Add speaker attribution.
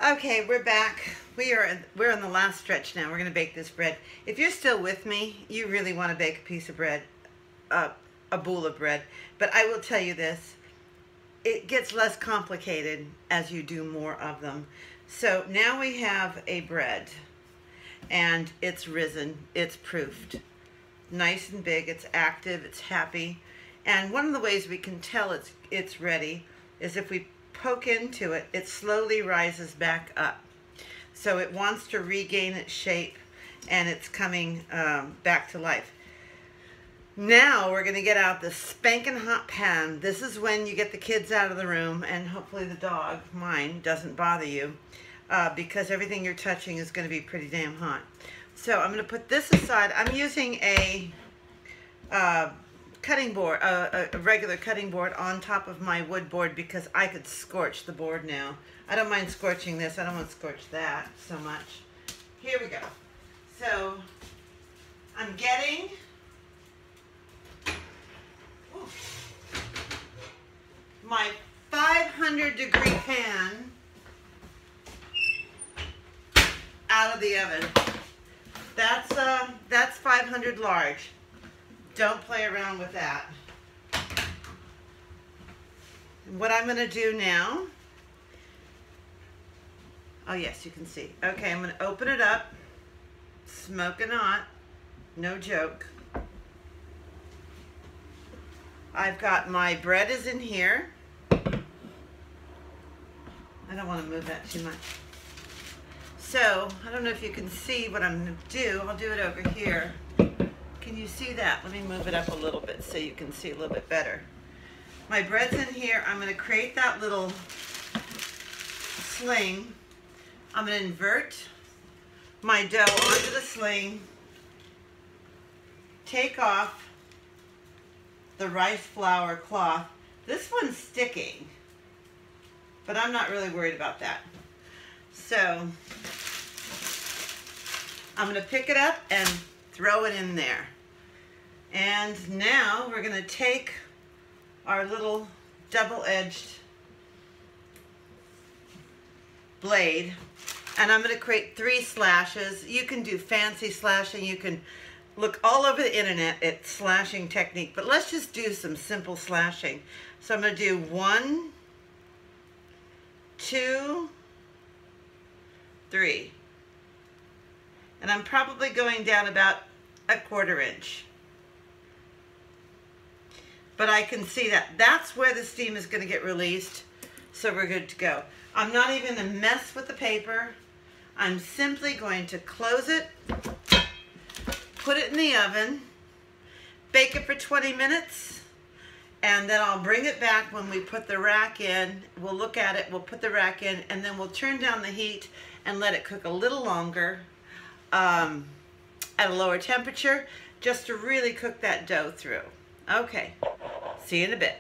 Speaker 1: Okay, we're back. We're on the last stretch now. We're going to bake this bread. If you're still with me, you really want to bake a piece of bread, a bowl of bread. But I will tell you this, it gets less complicated as you do more of them. So now we have a bread, and it's risen, it's proofed. Nice and big, it's active, it's happy. And one of the ways we can tell it's ready is if we poke into it, it slowly rises back up. So it wants to regain its shape, and it's coming back to life. Now we're going to get out the spanking hot pan. This is when you get the kids out of the room, and hopefully the dog, mine, doesn't bother you, because everything you're touching is going to be pretty damn hot. So I'm going to put this aside. I'm using a cutting board, a regular cutting board on top of my wood board because I could scorch the board now. I don't mind scorching this. I don't want to scorch that so much. Here we go. So I'm getting my 500-degree pan out of the oven. That's 500 large. Don't play around with that. What I'm going to do now, oh yes, you can see. Okay, I'm going to open it up, smoking hot, no joke. I've got my bread is in here. I don't want to move that too much. So, I don't know if you can see what I'm going to do. I'll do it over here. Can you see that? Let me move it up a little bit so you can see a little bit better. My bread's in here. I'm going to create that little sling. I'm going to invert my dough onto the sling, take off the rice flour cloth. This one's sticking, but I'm not really worried about that. So I'm going to pick it up and throw it in there. And now we're going to take our little double-edged blade, and I'm going to create 3 slashes. You can do fancy slashing. You can look all over the internet at slashing technique, but let's just do some simple slashing. So I'm going to do 1, 2, 3. And I'm probably going down about a 1/4 inch. But I can see that. That's where the steam is going to get released, so we're good to go. I'm not even going to mess with the paper. I'm simply going to close it, put it in the oven, bake it for 20 minutes, and then I'll bring it back when we put the rack in. We'll look at it, we'll put the rack in, and then we'll turn down the heat and let it cook a little longer at a lower temperature, just to really cook that dough through. Okay, see you in a bit.